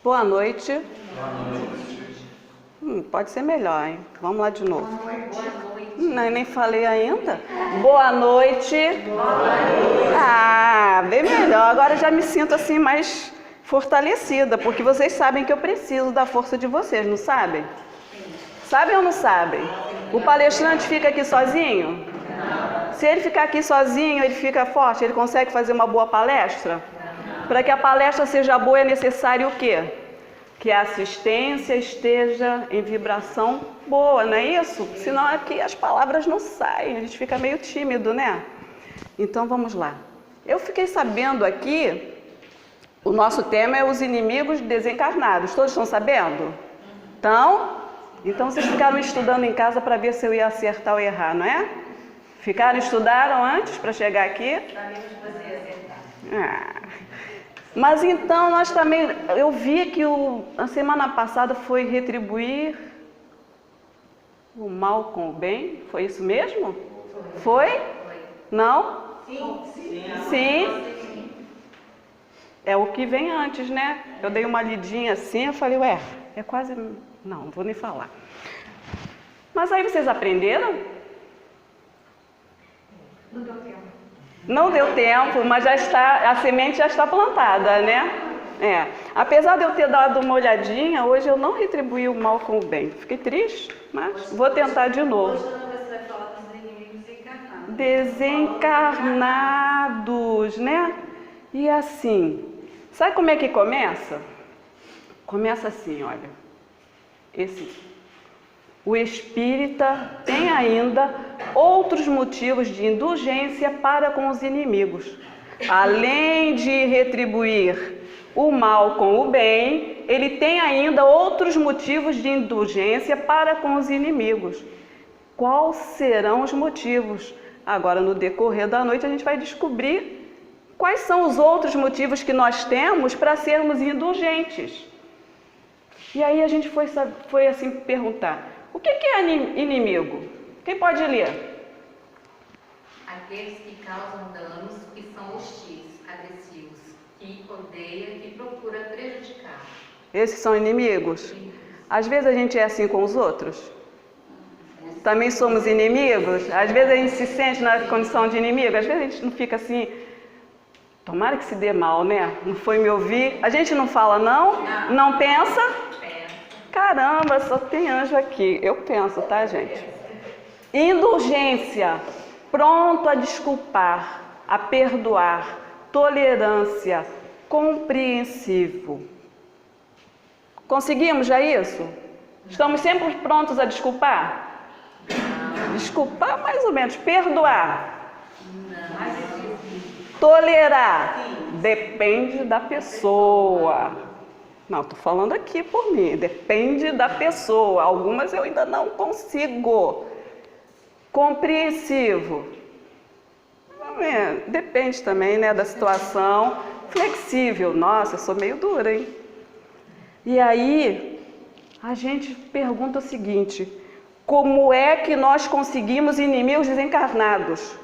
Boa noite. Pode ser melhor, hein? Vamos lá de novo. Não, nem falei ainda. Boa noite. Bem melhor. Agora já me sinto assim mais fortalecida, porque vocês sabem que eu preciso da força de vocês, não sabem? Sabem ou não sabem? O palestrante fica aqui sozinho? Se ele ficar aqui sozinho, ele fica forte? Ele consegue fazer uma boa palestra? Para que a palestra seja boa é necessário o quê? Que a assistência esteja em vibração boa, não é isso? Senão aqui as palavras não saem, a gente fica meio tímido, né? Então vamos lá. Eu fiquei sabendo aqui, o nosso tema é os inimigos desencarnados. Todos estão sabendo? Então vocês ficaram estudando em casa para ver se eu ia acertar ou errar, não é? Estudaram antes para chegar aqui? Sabemos que você ia acertar. Mas então nós também, eu vi que a semana passada foi retribuir o mal com o bem, foi isso mesmo? Foi? Não? Sim. É o que vem antes, né? Eu dei uma lidinha assim, eu falei, é quase... Não vou nem falar. Mas aí vocês aprenderam? Não deu tempo. Não deu tempo, mas a semente já está plantada, né? Apesar de eu ter dado uma olhadinha, hoje eu não retribuí o mal com o bem. Fiquei triste, mas vou tentar de novo. Hoje você vai falar dos inimigos desencarnados. Desencarnados, né? E assim, sabe como é que começa? Começa assim, olha. O espírita tem ainda outros motivos de indulgência para com os inimigos. Além de retribuir o mal com o bem, ele tem ainda outros motivos de indulgência para com os inimigos. Quais serão os motivos? Agora, no decorrer da noite, a gente vai descobrir quais são os outros motivos que nós temos para sermos indulgentes. E aí a gente foi assim perguntar, o que é inimigo? Quem pode ler? Aqueles que causam danos, que são hostis, agressivos, que odeia, que procura prejudicar. Esses são inimigos? Às vezes a gente é assim com os outros? Também somos inimigos? Às vezes a gente se sente na condição de inimigo, às vezes a gente não fica assim, tomara que se dê mal, né? Não foi me ouvir. A gente não fala não? Não pensa? Caramba, só tem anjo aqui. Eu penso, tá, gente? Indulgência, pronto a desculpar, a perdoar, tolerância, compreensivo. Conseguimos já isso? Estamos sempre prontos a desculpar? Desculpar mais ou menos, perdoar. Tolerar, depende da pessoa. Não, estou falando aqui por mim, depende da pessoa. Algumas eu ainda não consigo. Compreensivo. Depende também, né, da situação. Flexível. Nossa, eu sou meio dura, hein? E aí, a gente pergunta o seguinte, como é que nós conseguimos inimigos desencarnados?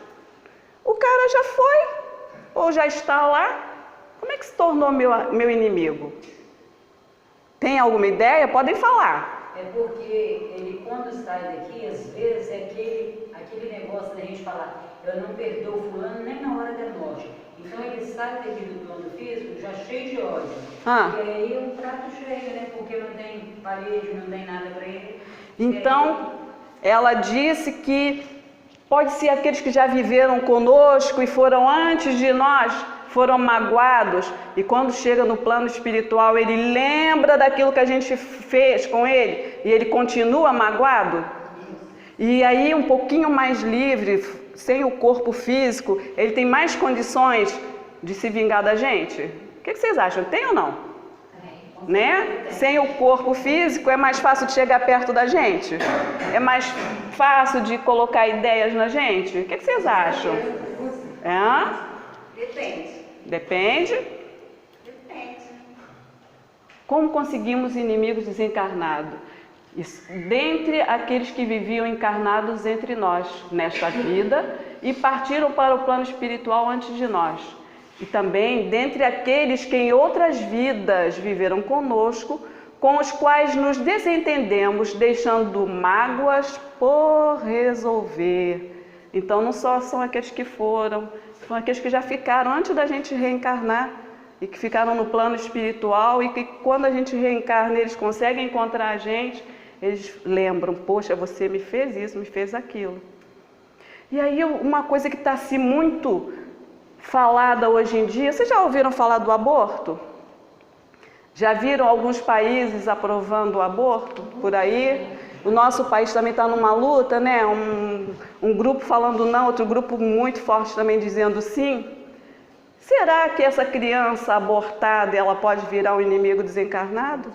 O cara já foi, ou já está lá, como é que se tornou meu inimigo? Tem alguma ideia? Podem falar. É porque ele, quando sai daqui, às vezes é aquele negócio da gente falar, eu não perdoo fulano nem na hora da morte. Então ele sai daqui do plano físico já cheio de ódio. E aí é um prato cheio, né? Porque não tem parede, não tem nada para ele. Então, ela disse que pode ser aqueles que já viveram conosco e foram antes de nós, foram magoados, e quando chega no plano espiritual, ele lembra daquilo que a gente fez com ele, e ele continua magoado? E aí, um pouquinho mais livre, sem o corpo físico, ele tem mais condições de se vingar da gente? O que vocês acham? Tem ou não? Né? Sem o corpo físico, é mais fácil de chegar perto da gente? É mais fácil de colocar ideias na gente? O que vocês acham? Depende. Depende? Depende. Como conseguimos inimigos desencarnados? Dentre aqueles que viviam encarnados entre nós, nesta vida, e partiram para o plano espiritual antes de nós. e também dentre aqueles que em outras vidas viveram conosco, com os quais nos desentendemos, deixando mágoas por resolver. Então não só são aqueles que foram, são aqueles que já ficaram antes da gente reencarnar e que ficaram no plano espiritual e que quando a gente reencarna eles conseguem encontrar a gente, eles lembram, poxa, você me fez isso, me fez aquilo. E aí uma coisa que está assim muito falada hoje em dia, vocês já ouviram falar do aborto? Já viram alguns países aprovando o aborto por aí? O nosso país também está numa luta, né? Um grupo falando não, outro grupo muito forte também dizendo sim. Será que essa criança abortada ela pode virar um inimigo desencarnado?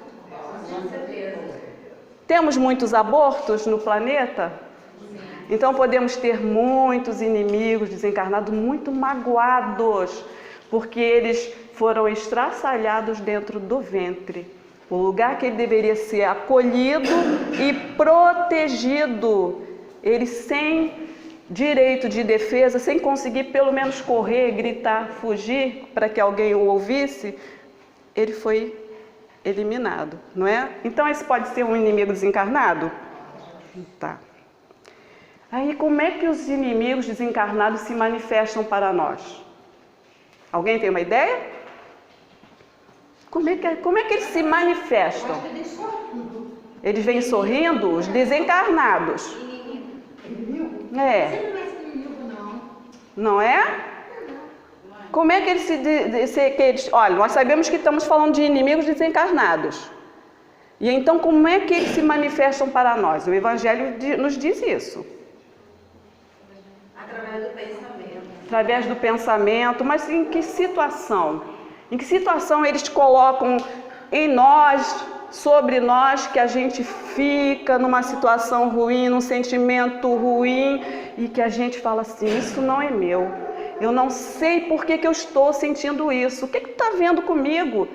Com certeza. Temos muitos abortos no planeta? Então podemos ter muitos inimigos desencarnados, muito magoados, porque eles foram estraçalhados dentro do ventre. O lugar que ele deveria ser acolhido e protegido. Ele sem direito de defesa, sem conseguir pelo menos correr, gritar, fugir, para que alguém o ouvisse, ele foi eliminado, não é? Então esse pode ser um inimigo desencarnado? Tá. Aí como é que os inimigos desencarnados se manifestam para nós? Alguém tem uma ideia? Como é que eles se manifestam? Eles vêm sorrindo, os desencarnados. É. Não é? Como é que eles olha, nós sabemos que estamos falando de inimigos desencarnados. E então como é que eles se manifestam para nós? O Evangelho nos diz isso. Através do pensamento. Através do pensamento, mas em que situação? Em que situação eles colocam em nós, sobre nós, que a gente fica numa situação ruim, num sentimento ruim e que a gente fala assim, isso não é meu. Eu não sei por que eu estou sentindo isso. O que está vendo comigo?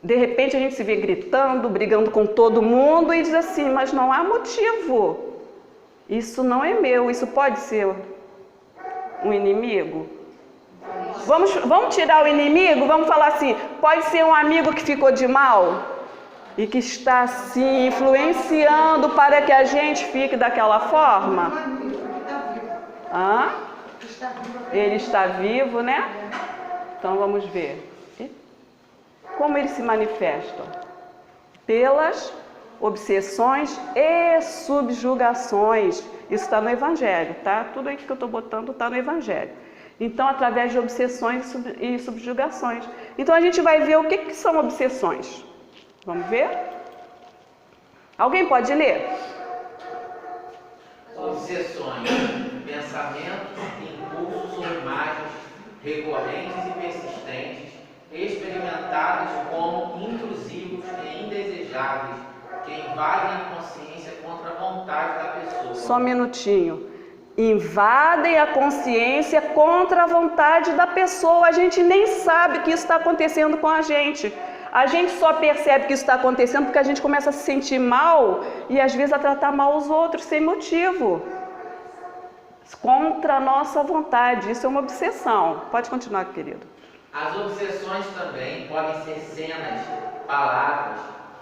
De repente a gente se vê gritando, brigando com todo mundo e diz assim, mas não há motivo. Isso não é meu, isso pode ser um inimigo? Vamos tirar o inimigo? Vamos falar assim, pode ser um amigo que ficou de mal e que está assim influenciando para que a gente fique daquela forma? Ele está vivo, né? Então vamos ver. Como eles se manifestam? Pelas obsessões e subjugações. Isso está no Evangelho, tá? Tudo aí que eu estou botando está no Evangelho. Então, através de obsessões e subjugações. Então, a gente vai ver o que são obsessões. Vamos ver? Alguém pode ler? Obsessões, pensamentos, impulsos ou imagens recorrentes e persistentes, experimentados como intrusivos e indesejáveis, que invadem a consciência contra a vontade da pessoa. Só um minutinho. Invadem a consciência contra a vontade da pessoa. A gente nem sabe que isso está acontecendo com a gente. A gente só percebe que isso está acontecendo porque a gente começa a se sentir mal e às vezes a tratar mal os outros sem motivo. Contra a nossa vontade. Isso é uma obsessão. Pode continuar, querido. As obsessões também podem ser cenas, palavras,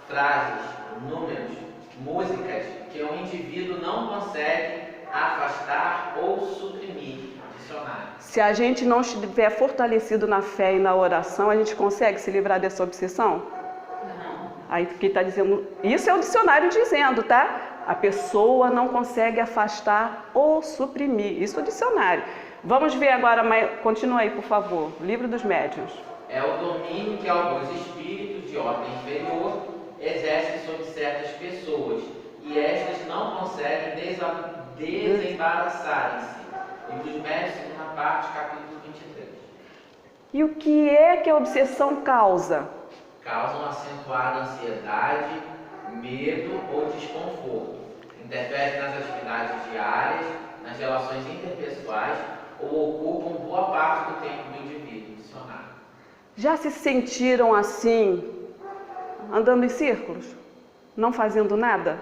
frases, números, músicas que o indivíduo não consegue afastar ou suprimir. Dicionário. Se a gente não estiver fortalecido na fé e na oração, a gente consegue se livrar dessa obsessão? Não. Aí que está dizendo, isso é o dicionário dizendo, tá? A pessoa não consegue afastar ou suprimir. Isso é o dicionário. Vamos ver agora, continua aí, por favor. Livro dos Médiuns. É o domínio que alguns espíritos de ordem inferior exercem sobre certas pessoas e estas não conseguem desembaraçarem-se. Livro dos Médiuns, segunda parte, capítulo 23. E o que é que a obsessão causa? Causa uma acentuada ansiedade, medo ou desconforto. Interfere nas atividades diárias, nas relações interpessoais ou ocupam boa parte do tempo do indivíduo. Dicionário. Já se sentiram assim, andando em círculos, não fazendo nada?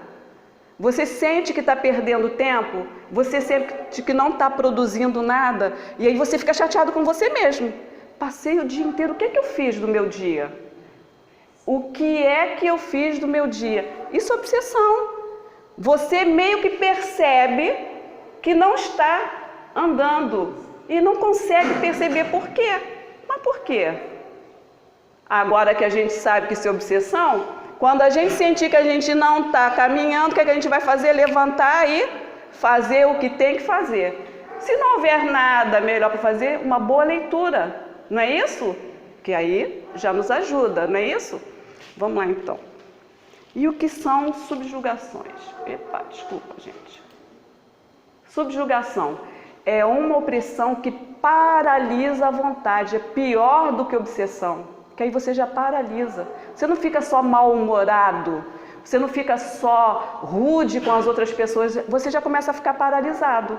Você sente que está perdendo tempo, você sente que não está produzindo nada, e aí você fica chateado com você mesmo. passei o dia inteiro, o que é que eu fiz do meu dia? O que é que eu fiz do meu dia? Isso é obsessão. Você meio que percebe que não está andando e não consegue perceber por quê. Mas por quê? Agora que a gente sabe que isso é obsessão, quando a gente sentir que a gente não está caminhando, o que a gente vai fazer? Levantar e fazer o que tem que fazer. Se não houver nada melhor para fazer, uma boa leitura, não é isso? Que aí já nos ajuda, não é isso? Vamos lá então. E o que são subjugações? Epa, desculpa, gente. Subjugação é uma opressão que paralisa a vontade, é pior do que obsessão, que aí você já paralisa. Você não fica só mal-humorado, você não fica só rude com as outras pessoas, você já começa a ficar paralisado.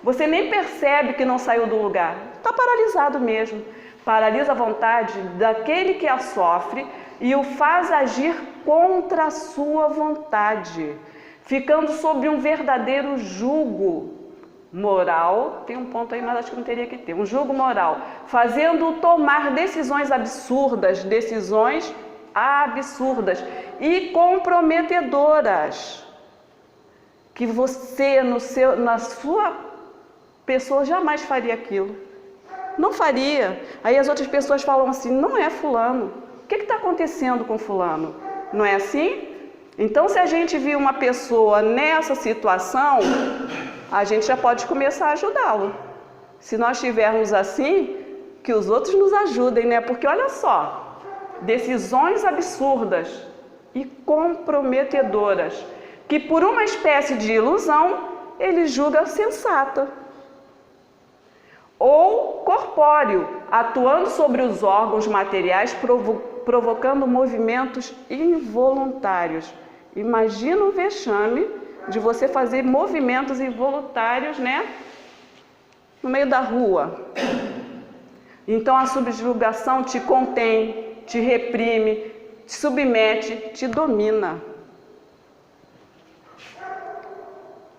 Você nem percebe que não saiu do lugar, está paralisado mesmo. Paralisa a vontade daquele que a sofre e o faz agir contra a sua vontade, ficando sob um verdadeiro jugo moral. Tem um ponto aí, mas acho que não teria que ter. Um jugo moral, fazendo-o tomar decisões absurdas e comprometedoras, que você, na sua pessoa, jamais faria aquilo. Não faria. Aí as outras pessoas falam assim, não é fulano. O que está acontecendo com fulano? Não é assim? Então, se a gente viu uma pessoa nessa situação, a gente já pode começar a ajudá-lo. Se nós estivermos assim, que os outros nos ajudem, né? Porque olha só, decisões absurdas e comprometedoras, que por uma espécie de ilusão, ele julga sensata. Ou corpóreo, atuando sobre os órgãos materiais, provocando movimentos involuntários. Imagina o vexame de você fazer movimentos involuntários, né? No meio da rua. Então a subjugação te contém, te reprime, te submete, te domina.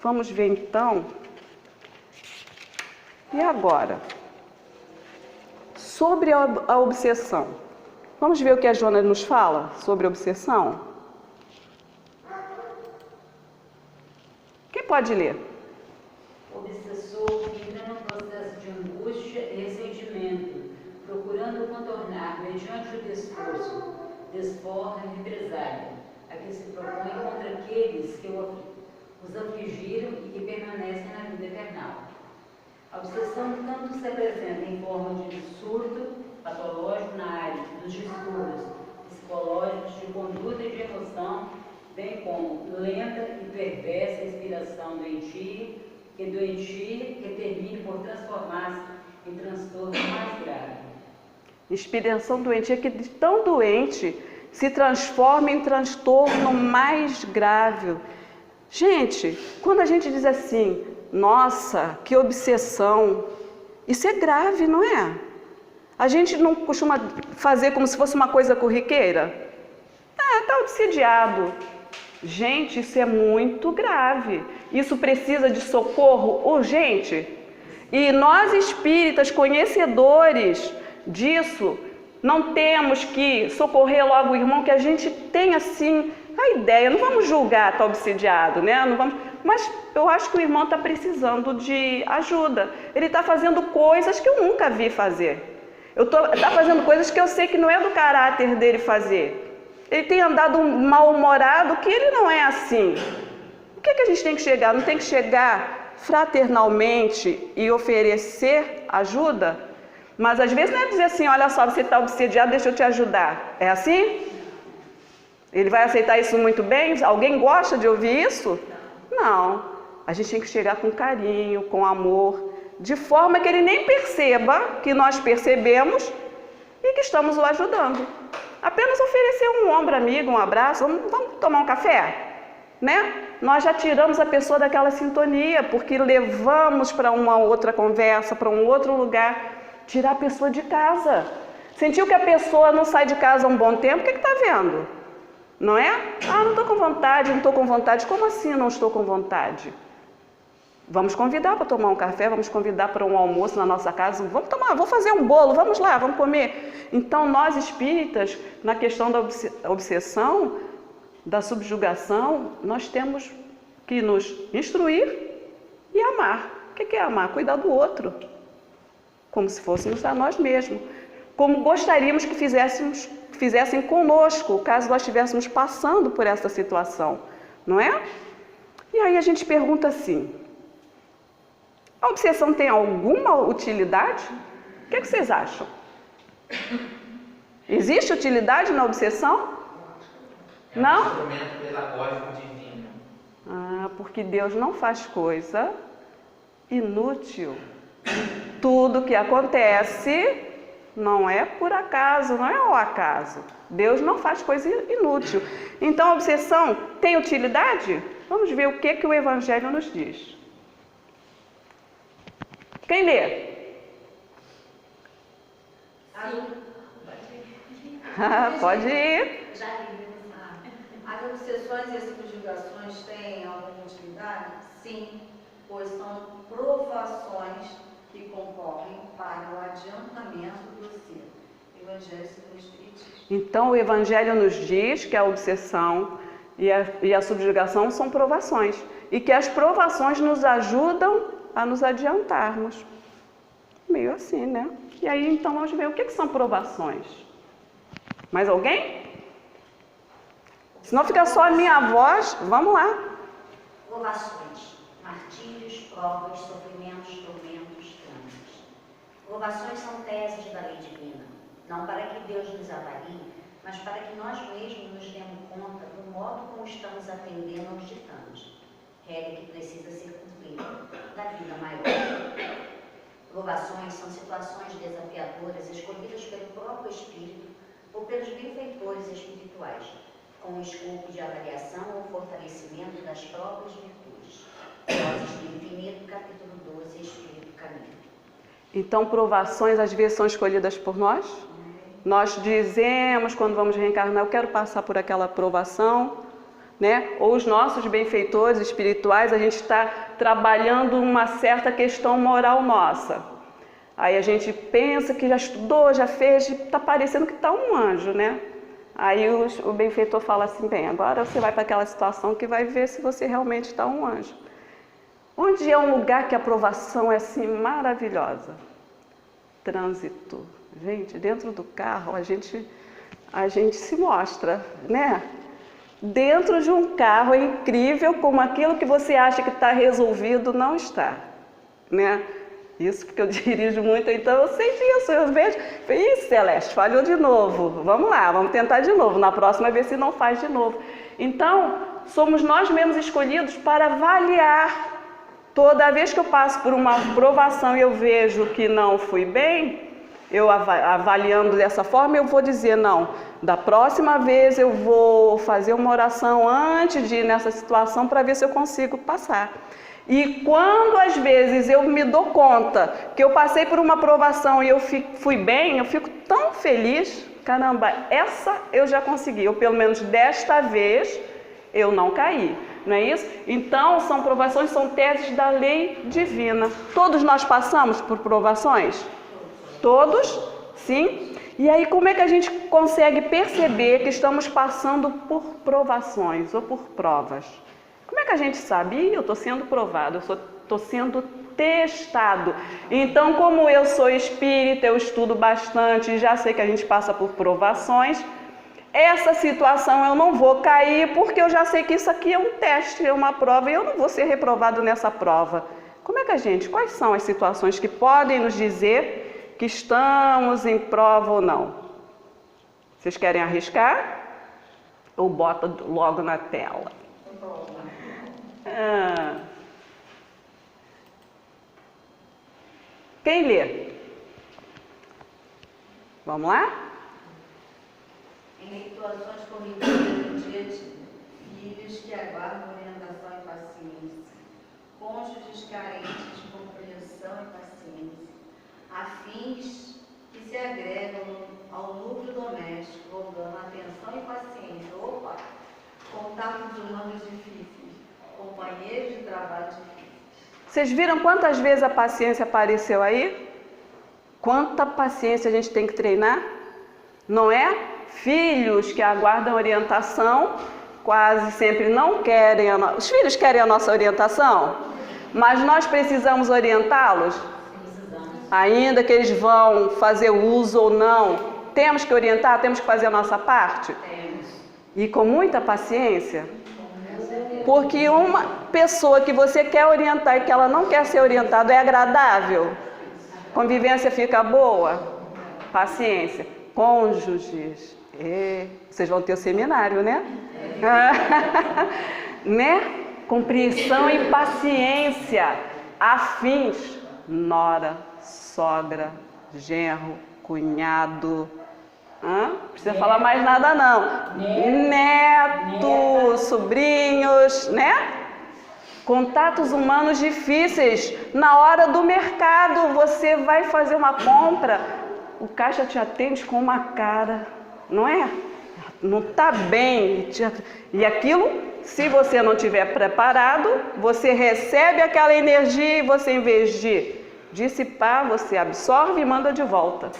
Vamos ver então. E agora? Sobre a obsessão. Vamos ver o que a Joana nos fala sobre a obsessão? Quem pode ler? O obsessor entra no processo de angústia e ressentimento, procurando contornar, mediante o desforço, desforra e represália, a que se propõe contra aqueles que os afligiram e que permanecem na vida eternal. A obsessão tanto se apresenta em forma de surto patológico na área dos distúrbios psicológicos de conduta e de emoção, bem como lenta e perversa inspiração doentia, que termine por transformar-se em transtorno mais grave. Inspiração doentia que de tão doente se transforma em transtorno mais grave. Gente, quando a gente diz assim, nossa, que obsessão, isso é grave, não é? A gente não costuma fazer como se fosse uma coisa corriqueira? Está obsidiado. Gente, isso é muito grave. Isso precisa de socorro urgente. E nós espíritas, conhecedores disso, não temos que socorrer logo o irmão, que a gente tem assim a ideia, não vamos julgar estar obsidiado, né? Não vamos, mas eu acho que o irmão está precisando de ajuda. Ele está fazendo coisas que eu nunca vi fazer. Está fazendo coisas que eu sei que não é do caráter dele fazer. Ele tem andado mal-humorado, que ele não é assim. O que a gente tem que chegar? Não tem que chegar fraternalmente e oferecer ajuda? Mas às vezes não é dizer assim, olha só, você está obsediado, deixa eu te ajudar. É assim? Ele vai aceitar isso muito bem? Alguém gosta de ouvir isso? Não. A gente tem que chegar com carinho, com amor, de forma que ele nem perceba que nós percebemos e que estamos o ajudando. Apenas oferecer um ombro amigo, um abraço, vamos tomar um café? Né? Nós já tiramos a pessoa daquela sintonia, porque levamos para uma outra conversa, para um outro lugar. Tirar a pessoa de casa. Sentiu que a pessoa não sai de casa há um bom tempo, o que está vendo? Não é? Ah, não estou com vontade, não estou com vontade. Como assim não estou com vontade? Vamos convidar para tomar um café, vamos convidar para um almoço na nossa casa, vamos fazer um bolo, vamos lá, vamos comer. Então, nós espíritas, na questão da obsessão, da subjugação, nós temos que nos instruir e amar. O que é amar? Cuidar do outro, como se fôssemos a nós mesmos. Como gostaríamos que fizessem conosco, caso nós estivéssemos passando por essa situação, não é? E aí a gente pergunta assim, a obsessão tem alguma utilidade? O que vocês acham? Existe utilidade na obsessão? Não? É um instrumento pedagógico divino. Porque Deus não faz coisa inútil. Tudo que acontece não é por acaso, não é ao acaso. Deus não faz coisa inútil. Então, a obsessão tem utilidade? Vamos ver o que o Evangelho nos diz. Quem lê? Pode ir. Já li. As obsessões e as subjugações têm alguma utilidade? Sim, pois são provações que concorrem para o adiantamento do ser. Evangelho segundo o Espiritismo. Então, o Evangelho nos diz que a obsessão e a subjugação são provações. E que as provações nos ajudam a nos adiantarmos. Meio assim, né? E aí, então, vamos ver o que são provações. Mais alguém? Se não fica só a minha voz, vamos lá. Provações, martírios, provas, sofrimentos, tormentos, trâmites. Provações são teses da lei divina, não para que Deus nos avalie, mas para que nós mesmos nos demos conta do modo como estamos atendendo aos ditames, regra que precisa ser cumprida, da vida maior. Provações são situações desafiadoras escolhidas pelo próprio Espírito ou pelos benfeitores espirituais, com o escopo de avaliação ou fortalecimento das próprias virtudes. Doses do Infinito, capítulo 12, Espírito Caminho. Então, provações às vezes são escolhidas por nós? Nós dizemos quando vamos reencarnar, eu quero passar por aquela provação, né? Ou os nossos benfeitores espirituais, a gente está trabalhando uma certa questão moral nossa. Aí a gente pensa que já estudou, já fez, está parecendo que está um anjo, né? Aí o benfeitor fala assim, bem, agora você vai para aquela situação que vai ver se você realmente está um anjo. Onde é um lugar que a aprovação é assim maravilhosa? Trânsito. Gente, dentro do carro a gente se mostra, né? Dentro de um carro é incrível como aquilo que você acha que está resolvido não está, né? Isso porque eu dirijo muito, então eu sei disso, eu vejo, ih, Celeste, falhou de novo, vamos lá, vamos tentar de novo, na próxima ver se não faz de novo. Então, somos nós mesmos escolhidos para avaliar. Toda vez que eu passo por uma provação e eu vejo que não fui bem, eu avaliando dessa forma, eu vou dizer, não, da próxima vez eu vou fazer uma oração antes de ir nessa situação para ver se eu consigo passar. E quando às vezes eu me dou conta que eu passei por uma provação e eu fui bem, eu fico tão feliz, caramba, essa eu já consegui, ou pelo menos desta vez eu não caí, não é isso? Então são provações, são teses da lei divina. Todos nós passamos por provações? Todos? Sim? E aí como é que a gente consegue perceber que estamos passando por provações ou por provas? Como é que a gente sabe? Eu estou sendo provado, eu estou sendo testado. Então, como eu sou espírita, eu estudo bastante, já sei que a gente passa por provações. Essa situação eu não vou cair, porque eu já sei que isso aqui é um teste, é uma prova, e eu não vou ser reprovado nessa prova. Como é que quais são as situações que podem nos dizer que estamos em prova ou não? Vocês querem arriscar? Ou bota logo na tela? Quem lê? Vamos lá? Em situações corriqueiras diante de filhos que aguardam orientação e paciência, cônjuges carentes de compreensão e paciência, afins que se agregam ao núcleo doméstico, rogando atenção e paciência. Contatos humanos difíceis, companheiros de trabalho difíceis. Vocês viram quantas vezes a paciência apareceu aí? Quanta paciência a gente tem que treinar? Não é? Filhos que aguardam orientação, quase sempre não querem os filhos querem a nossa orientação, mas nós precisamos orientá-los, ainda que eles vão fazer uso ou não. Temos que orientar, temos que fazer a nossa parte. E com muita paciência. Porque uma pessoa que você quer orientar e que ela não quer ser orientada é agradável? Convivência fica boa? Paciência. Cônjuges. Vocês vão ter o seminário, né? Né? Compreensão e paciência. Afins. Nora, sogra, genro, cunhado. Não precisa falar mais nada não. Neto, sobrinhos, né? Contatos humanos difíceis. Na hora do mercado, você vai fazer uma compra, o caixa te atende com uma cara, não é? Não está bem. E aquilo, se você não estiver preparado, você recebe aquela energia e você, em vez de dissipar, você absorve e manda de volta.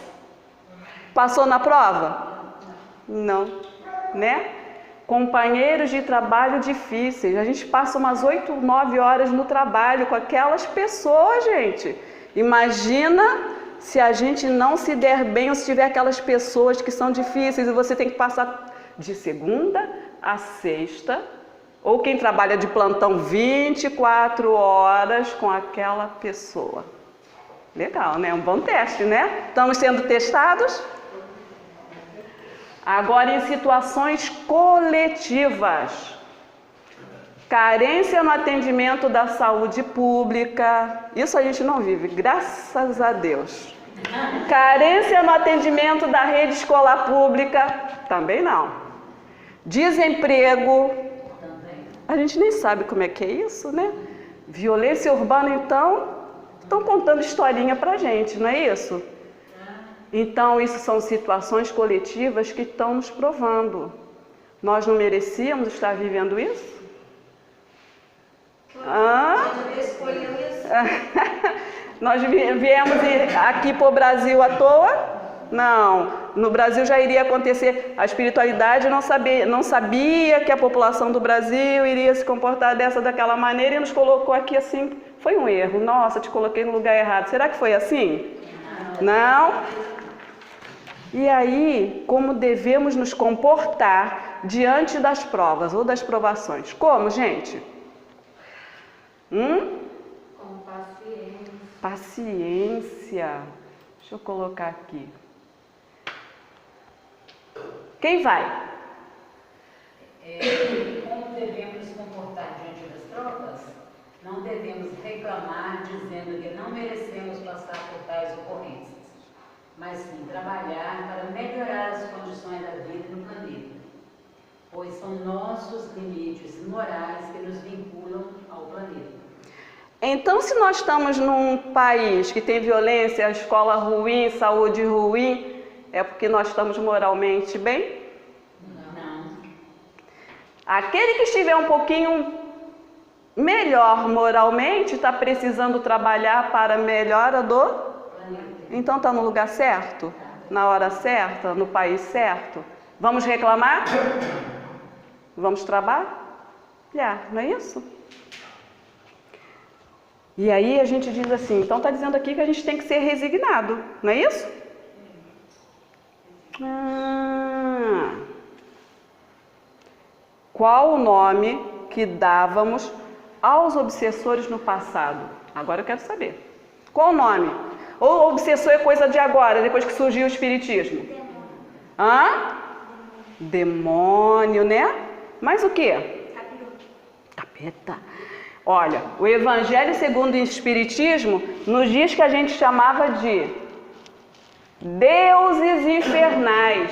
Passou na prova? Não, né? Companheiros de trabalho difíceis. A gente passa umas 8, 9 horas no trabalho com aquelas pessoas, gente. Imagina se a gente não se der bem ou se tiver aquelas pessoas que são difíceis e você tem que passar de segunda a sexta, ou quem trabalha de plantão 24 horas com aquela pessoa. Legal, né? Um bom teste, né? Estamos sendo testados? Agora, em situações coletivas, carência no atendimento da saúde pública, isso a gente não vive, graças a Deus. Carência no atendimento da rede escolar pública, também não. Desemprego, a gente nem sabe como é que é isso, né? Violência urbana, então, estão contando historinha pra gente, não é isso? Então, isso são situações coletivas que estão nos provando. Nós não merecíamos estar vivendo isso? Nós viemos aqui para o Brasil à toa? Não. No Brasil já iria acontecer. A espiritualidade não sabia que a população do Brasil iria se comportar daquela maneira e nos colocou aqui assim. Foi um erro. Nossa, te coloquei no lugar errado. Será que foi assim? Não. E aí, como devemos nos comportar diante das provas ou das provações? Como, gente? Com paciência. Paciência. Deixa eu colocar aqui. Quem vai? Como devemos nos comportar diante das provas? Não devemos reclamar dizendo que não merecemos passar por tais ocorrências, mas sim trabalhar para melhorar as condições da vida no planeta, pois são nossos limites morais que nos vinculam ao planeta. Então, se nós estamos num país que tem violência, escola ruim, saúde ruim, é porque nós estamos moralmente bem? Não. Aquele que estiver um pouquinho melhor moralmente está precisando trabalhar para a melhora do Planeta. Então está no lugar certo, na hora certa, no país certo. Vamos reclamar? Vamos trabalhar, não é isso? E aí a gente diz assim, então está dizendo aqui que a gente tem que ser resignado, não é isso? Qual o nome que dávamos aos obsessores no passado? Agora eu quero saber. Qual o nome? Ou obsessor é coisa de agora, depois que surgiu o espiritismo? Demônio, né? Mas o quê? Capeta. Olha, o Evangelho segundo o Espiritismo nos diz que a gente chamava de deuses infernais.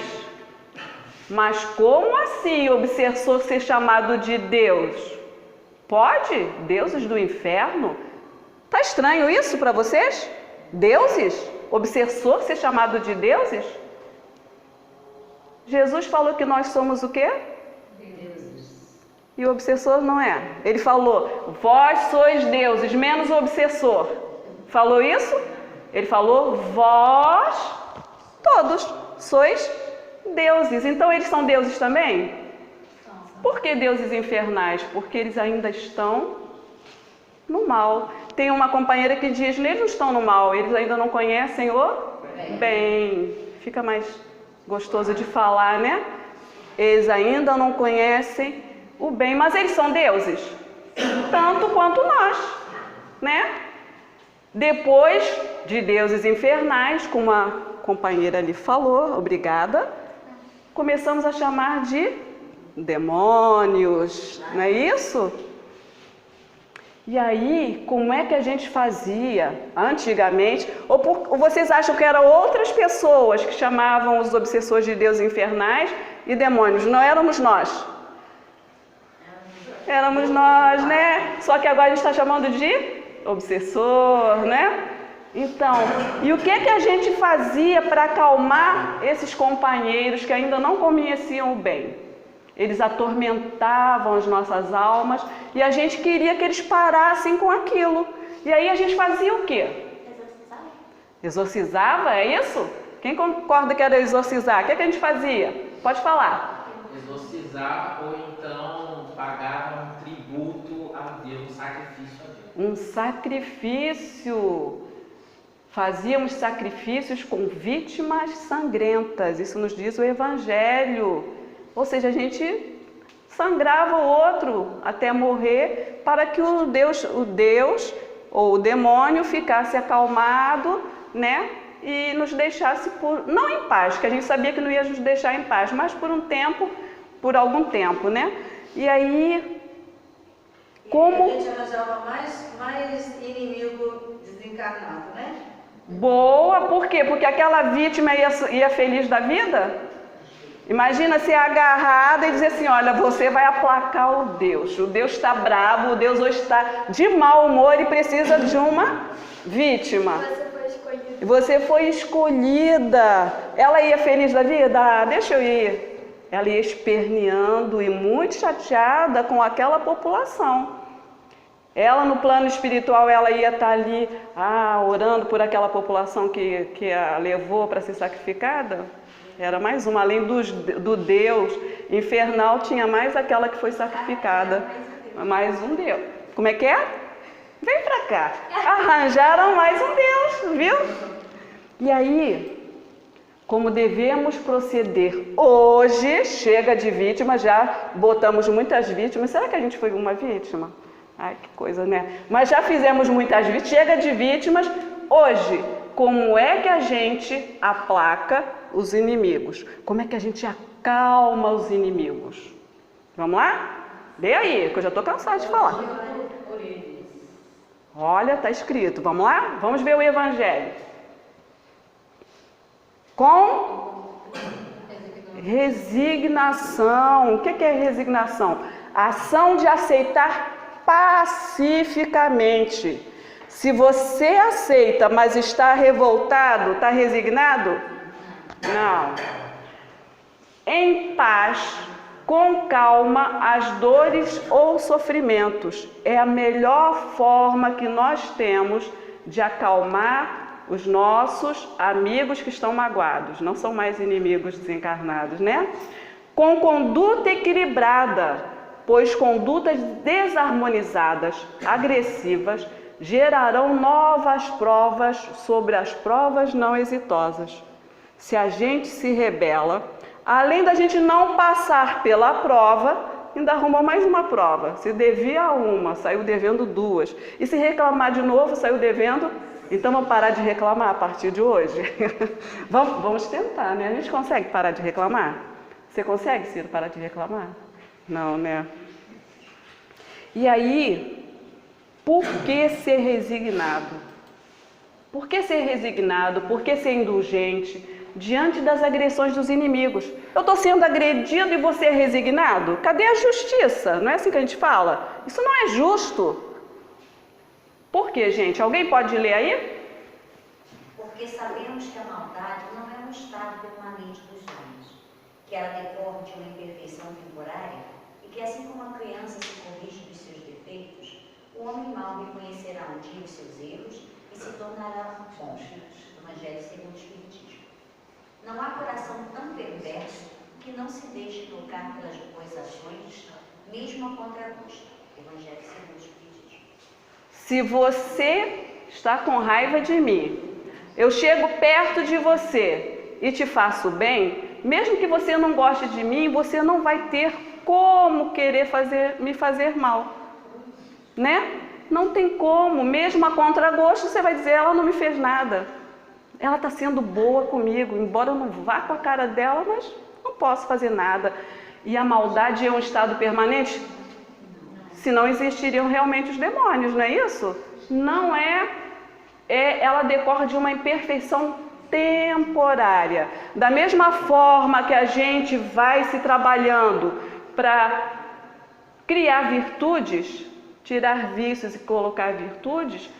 Mas como assim o obsessor ser chamado de Deus? Pode? Deuses do inferno? Tá estranho isso para vocês? Deuses? Obsessor ser chamado de deuses? Jesus falou que nós somos o quê? Deuses. E o obsessor não é. Ele falou, vós sois deuses, menos o obsessor. Falou isso? Ele falou, vós todos sois deuses. Então eles são deuses também? Por que deuses infernais? Porque eles ainda estão no mal. Tem uma companheira que diz, eles não estão no mal, eles ainda não conhecem o bem. Fica mais gostoso de falar, né? Eles ainda não conhecem o bem, mas eles são deuses, tanto quanto nós, né? Depois de deuses infernais, como a companheira ali falou, obrigada, começamos a chamar de demônios, não é isso? E aí, como é que a gente fazia antigamente? Ou vocês acham que eram outras pessoas que chamavam os obsessores de deuses infernais e demônios? Não éramos nós. Éramos nós, né? Só que agora a gente está chamando de obsessor, né? Então, e o que a gente fazia para acalmar esses companheiros que ainda não conheciam o bem? Eles atormentavam as nossas almas e a gente queria que eles parassem com aquilo. E aí a gente fazia o quê? Exorcizava, é isso? Quem concorda que era exorcizar? O que a gente fazia? Pode falar. Exorcizava ou então pagava um tributo a Deus, um sacrifício a Deus. Um sacrifício. Fazíamos sacrifícios com vítimas sangrentas. Isso nos diz o Evangelho. Ou seja, a gente sangrava o outro até morrer para que o Deus ou o demônio ficasse acalmado, né? E nos deixasse não em paz, que a gente sabia que não ia nos deixar em paz, mas por algum tempo, né? E aí, como... A gente arranjava mais inimigo desencarnado, né? Boa, por quê? Porque aquela vítima ia feliz da vida? Imagina ser agarrada e dizer assim, olha, você vai aplacar o Deus está bravo, o Deus hoje está de mau humor e precisa de uma vítima. Você foi escolhida. Ela ia feliz da vida? Ah, deixa eu ir. Ela ia esperneando e muito chateada com aquela população. Ela no plano espiritual, ela ia estar ali, orando por aquela população que a levou para ser sacrificada. Era mais uma, além do Deus infernal, tinha mais aquela que foi sacrificada. Mais um Deus. Como é que é? Vem pra cá. Arranjaram mais um Deus, viu? E aí, como devemos proceder? Hoje, chega de vítima, já botamos muitas vítimas. Será que a gente foi uma vítima? Ai, que coisa, né? Mas já fizemos muitas vítimas, chega de vítimas. Hoje, como é que a gente aplaca os inimigos? Como é que a gente acalma os inimigos? Vamos lá? Lê aí, que eu já estou cansada de falar. Olha, está escrito. Vamos lá? Vamos ver o Evangelho. Com resignação. O que é resignação? Ação de aceitar pacificamente. Se você aceita, mas está revoltado, está resignado? Não. Em paz, com calma, as dores ou sofrimentos. É a melhor forma que nós temos de acalmar os nossos amigos que estão magoados. Não são mais inimigos desencarnados, né? Com conduta equilibrada, pois condutas desarmonizadas, agressivas, gerarão novas provas sobre as provas não exitosas. Se a gente se rebela, além da gente não passar pela prova, ainda arrumou mais uma prova. Se devia uma, saiu devendo duas. E se reclamar de novo, saiu devendo. Então vamos parar de reclamar a partir de hoje? Vamos tentar, né? A gente consegue parar de reclamar? Você consegue, Ciro, parar de reclamar? Não, né? E aí... Por que ser resignado? Por que ser resignado? Por que ser indulgente diante das agressões dos inimigos? Eu estou sendo agredido e você é resignado? Cadê a justiça? Não é assim que a gente fala? Isso não é justo. Por quê, gente? Alguém pode ler aí? Porque sabemos que a maldade não é um estado permanente dos homens, que ela decorre de uma imperfeição temporária e que assim como a criança se corrige dos seus defeitos, o homem mau reconhecerá um dia os seus erros e se tornará bom. Evangelho segundo o Espiritismo. Não há coração tão perverso que não se deixe tocar pelas boas ações, mesmo a contragosto. Evangelho segundo o Espiritismo. Se você está com raiva de mim, eu chego perto de você e te faço bem, mesmo que você não goste de mim, você não vai ter como querer me fazer mal, né? Não tem como, mesmo a contragosto, você vai dizer, ela não me fez nada. Ela está sendo boa comigo, embora eu não vá com a cara dela, mas não posso fazer nada. E a maldade é um estado permanente? Senão existiriam realmente os demônios, não é isso? Não ela decorre de uma imperfeição temporária. Da mesma forma que a gente vai se trabalhando para criar virtudes, tirar vícios e colocar virtudes,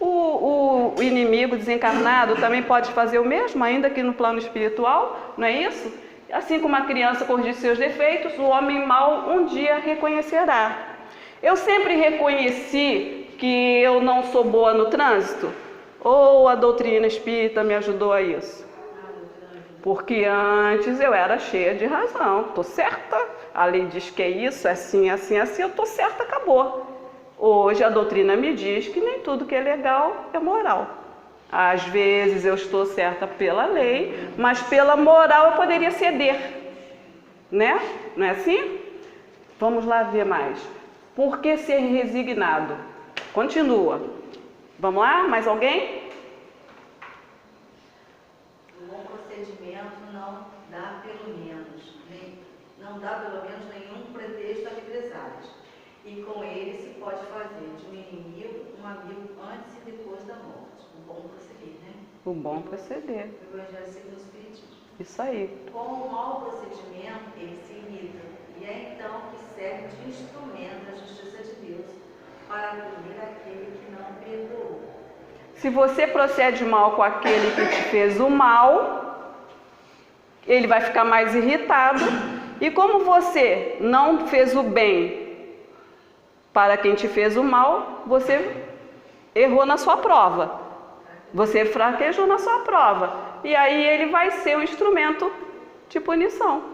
o inimigo desencarnado também pode fazer o mesmo, ainda que no plano espiritual, não é isso? Assim como a criança corrige seus defeitos, o homem mau um dia reconhecerá. Eu sempre reconheci que eu não sou boa no trânsito? Ou a doutrina espírita me ajudou a isso? Porque antes eu era cheia de razão. Estou certa, a lei diz que é isso, é assim, assim, assim, eu estou certa, acabou. Hoje a doutrina me diz que nem tudo que é legal é moral. Às vezes eu estou certa pela lei, mas pela moral eu poderia ceder, né? Não é assim? Vamos lá ver mais. Por que ser resignado? Continua. Vamos lá? Mais alguém? O bom procedimento não dá pelo menos nenhum pretexto a represálias. E com ele se pode fazer de um inimigo um amigo antes e depois da morte. O bom proceder, né? O bom proceder. O Evangelho segundo o Espiritismo. Isso aí. Com o mau procedimento, ele se irrita. E é então que serve de instrumento da justiça de Deus para punir aquele que não perdoou. Se você procede mal com aquele que te fez o mal, ele vai ficar mais irritado. E como você não fez o bem para quem te fez o mal, você errou na sua prova. Você fraquejou na sua prova. E aí ele vai ser um instrumento de punição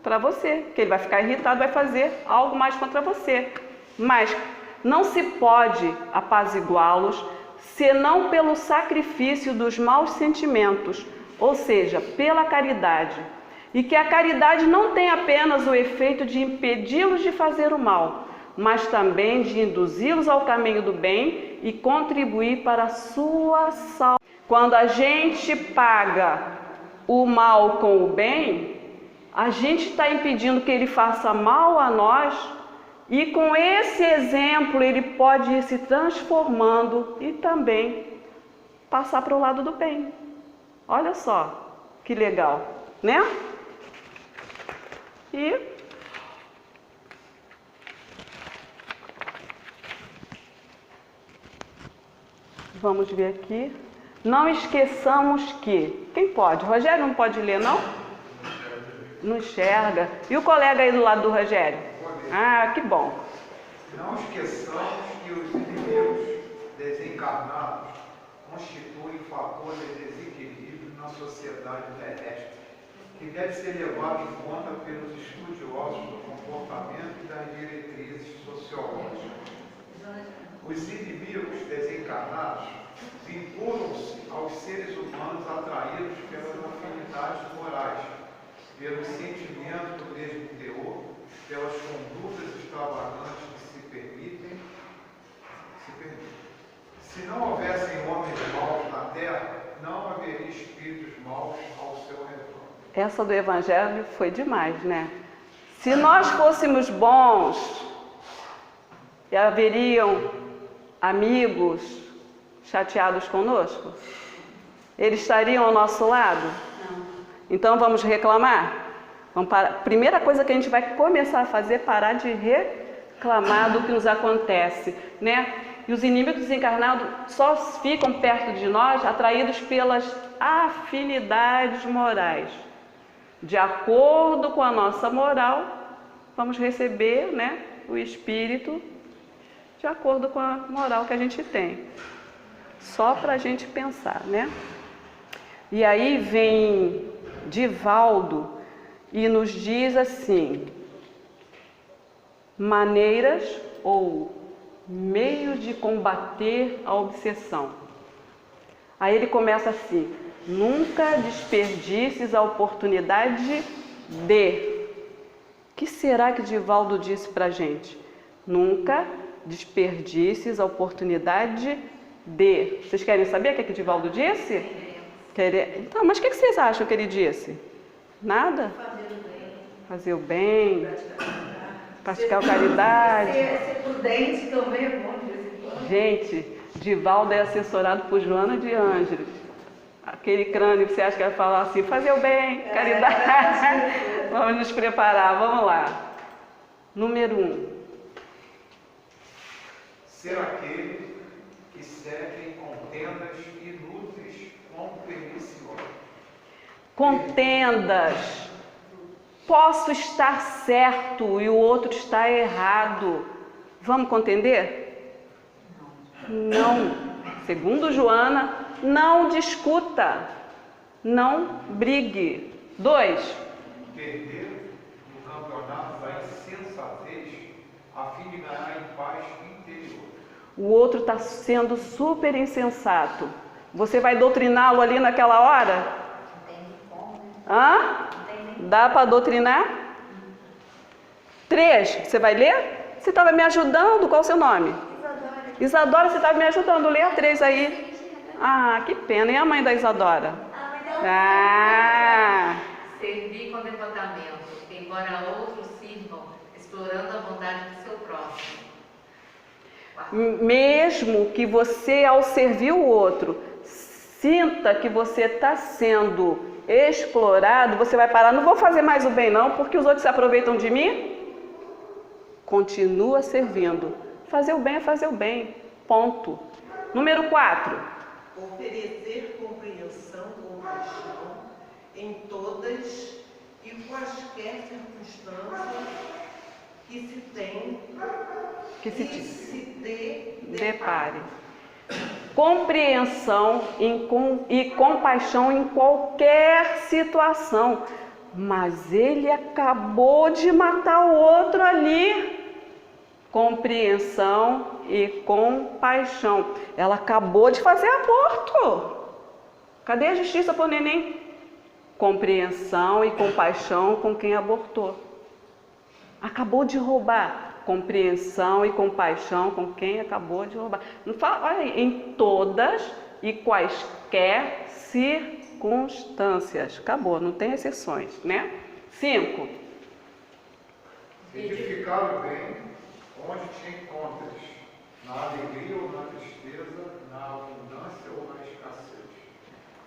para você. Que ele vai ficar irritado, vai fazer algo mais contra você. Mas não se pode apaziguá-los senão pelo sacrifício dos maus sentimentos, ou seja, pela caridade. E que a caridade não tem apenas o efeito de impedi-los de fazer o mal, mas também de induzi-los ao caminho do bem e contribuir para a sua salvação. Quando a gente paga o mal com o bem, a gente está impedindo que ele faça mal a nós, e com esse exemplo ele pode ir se transformando e também passar para o lado do bem. Olha só que legal, né? E vamos ver aqui. Não esqueçamos que... Quem pode? Rogério não pode ler, não? Não enxerga. E o colega aí do lado do Rogério? Ah, que bom. Não esqueçamos que os inimigos desencarnados constituem fator de desequilíbrio na sociedade terrestre, que deve ser levado em conta pelos estudiosos do comportamento e das diretrizes sociológicas. Os inimigos desencarnados vinculam-se aos seres humanos atraídos pelas afinidades morais, pelos sentimentos do mesmo teor, pelas condutas extravagantes que se permitem. Se não houvessem homens maus na terra, não haveria espíritos maus ao seu redor. Essa do Evangelho foi demais, né? Se nós fôssemos bons, haveriam amigos chateados conosco? Eles estariam ao nosso lado? Não. Então vamos reclamar? Vamos parar. Primeira coisa que a gente vai começar a fazer é parar de reclamar do que nos acontece, né? E os inimigos desencarnados só ficam perto de nós atraídos pelas afinidades morais. De acordo com a nossa moral, vamos receber, né, o Espírito de acordo com a moral que a gente tem. Só para a gente pensar, né? E aí vem Divaldo e nos diz assim: maneiras ou meios de combater a obsessão. Aí ele começa assim: nunca desperdices a oportunidade de. O que será que Divaldo disse para a gente? Nunca desperdices a oportunidade de. Vocês querem saber o que Divaldo disse? Então, mas o que vocês acham que ele disse? Nada? Fazer o bem, praticar a caridade. Ser prudente também é bom de vez em quando. Gente, Divaldo é assessorado por Joana de Ângeles. Aquele crânio que você acha que vai falar assim, fazer o bem, caridade. Vamos nos preparar, vamos lá. Número 1. Ser aquele que segue em contendas inúteis com perniciosas. Contendas. Posso estar certo e o outro está errado. Vamos contender? Não. Segundo Joana, não discuta. Não brigue. 2. Perder no campeonato da insensatez a fim de ganhar em paz interior. O outro está sendo super insensato. Você vai doutriná-lo ali naquela hora? Não tem como, né? Hã? Não tem nem Dá para doutrinar? 3. Você vai ler? Você estava me ajudando. Qual o seu nome? Isadora, você estava me ajudando. Lê a 3 aí. Ah, que pena. E a mãe da Isadora? Ah! Servir com devotamento, embora outros sirvam, explorando a bondade do seu próximo. Mesmo que você, ao servir o outro, sinta que você está sendo explorado, você vai parar, não vou fazer mais o bem não, porque os outros se aproveitam de mim. Continua servindo. Fazer o bem é fazer o bem. Ponto. Número 4. Oferecer compreensão ou paixão em todas e quaisquer circunstâncias que se tem Que se e se depare. Compreensão e compaixão em qualquer situação. Mas ele acabou de matar o outro ali. Compreensão e compaixão. Ela acabou de fazer aborto. Cadê a justiça por neném? Compreensão e compaixão com quem abortou. Acabou de roubar. Compreensão e compaixão com quem acabou de roubar. Não fala, olha aí, em todas e quaisquer circunstâncias. Acabou, não tem exceções, né? 5. Edificar o bem onde te encontras, na alegria ou na tristeza, na abundância ou na escassez.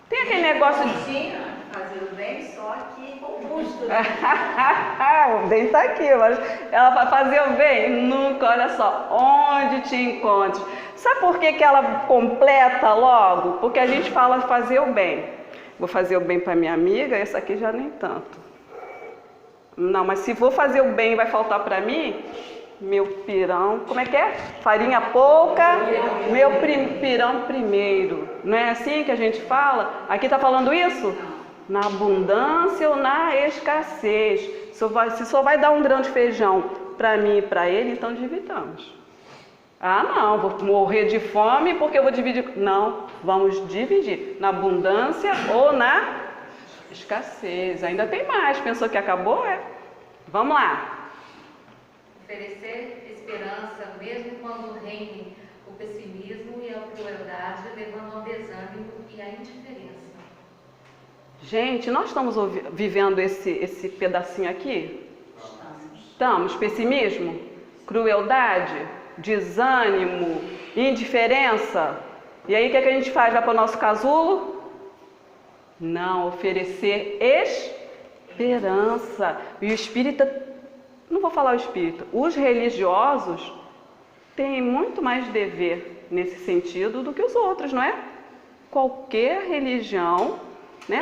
Tem aquele negócio de... Fazer o bem, só que robusto, né? O bem está aqui, mas ela vai fazer o bem? Nunca, olha só, onde te encontres. Sabe por que ela completa logo? Porque a gente fala fazer o bem. Vou fazer o bem para minha amiga, essa aqui já nem tanto. Não, mas se vou fazer o bem e vai faltar para mim, meu pirão, como é que é? Farinha pouca, meu pirão primeiro. Não é assim que a gente fala? Aqui está falando isso? Na abundância ou na escassez. Se só vai dar um grão de feijão para mim e para ele, então dividamos. Ah, não, vou morrer de fome porque eu vou dividir. Não, vamos dividir na abundância ou na escassez. Ainda tem mais. Pensou que acabou? É? Vamos lá. Oferecer esperança, mesmo quando reine o pessimismo e a crueldade, levando ao desânimo e à indiferença. Gente, nós estamos vivendo esse pedacinho aqui? Estamos. Pessimismo, crueldade, desânimo, indiferença. E aí o que a gente faz? Vai para o nosso casulo? Não, oferecer esperança. E o espírita, não vou falar o espírita, os religiosos têm muito mais dever nesse sentido do que os outros, não é? Qualquer religião né?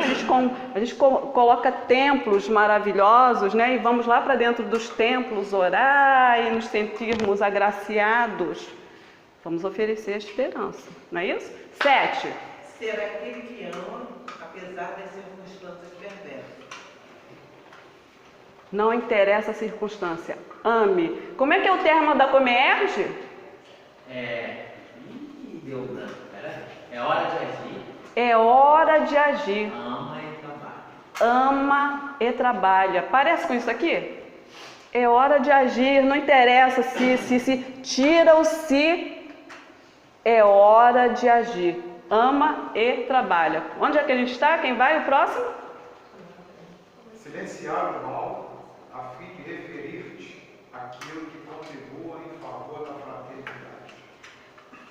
A gente coloca templos maravilhosos, né? E vamos lá para dentro dos templos orar e nos sentirmos agraciados. Vamos oferecer a esperança, não é isso? 7. Ser aquele que ama, apesar das circunstâncias perversas. Não interessa a circunstância, ame. Como é que é o termo da Comerge? Deu branco, peraí. É hora de agir. É hora de agir. Ama e trabalha. Ama e trabalha. Parece com isso aqui? É hora de agir, não interessa se tira o se. É hora de agir. Ama e trabalha. Onde é que a gente está? Quem vai? O próximo? Silenciar o mal, a fim de referir-te àquilo que contribua em favor da fraternidade.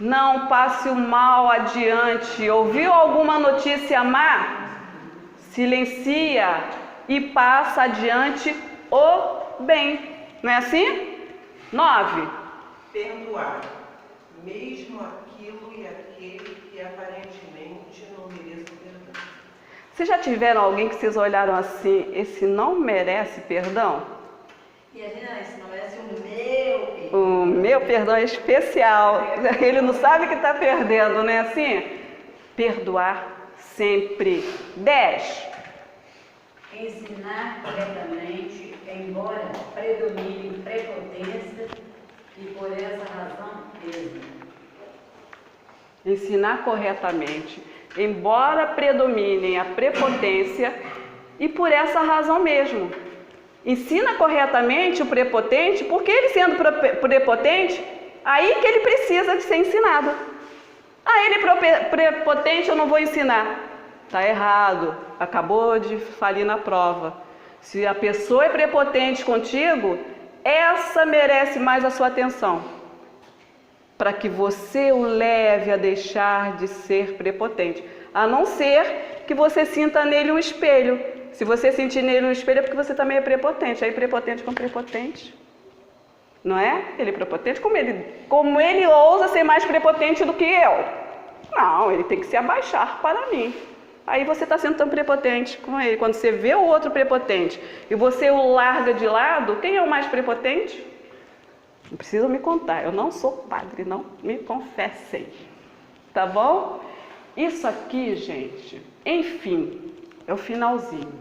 Não passe o mal adiante. Ouviu alguma notícia má? Silencia e passa adiante o bem. Não é assim? 9. Perdoar, mesmo aquilo e aquele que aparentemente não merece perdão. Vocês já tiveram alguém que vocês olharam assim, esse não merece perdão? E a gente, não, esse não merece o meu perdão. O meu perdão é especial. Ele não sabe que está perdendo, não é assim? Perdoar sempre. 10. Ensinar corretamente, embora predomine prepotência, e por essa razão mesmo. Ensinar corretamente, embora predominem a prepotência, e por essa razão mesmo. Ensina corretamente o prepotente, porque ele sendo prepotente, aí que ele precisa de ser ensinado. Ah, ele é prepotente, eu não vou ensinar. Está errado, acabou de falir na prova. Se a pessoa é prepotente contigo, essa merece mais a sua atenção, para que você o leve a deixar de ser prepotente, a não ser que você sinta nele um espelho. Se você sentir nele um espelho é porque você também é prepotente. Aí prepotente com prepotente, não é? Ele é prepotente, como ele ousa ser mais prepotente do que eu? Não, ele tem que se abaixar para mim. Aí você está sendo tão prepotente com ele. Quando você vê o outro prepotente e você o larga de lado, quem é o mais prepotente? Não precisa me contar, eu não sou padre, não me confessem. Tá bom? Isso aqui, gente, enfim, é o finalzinho.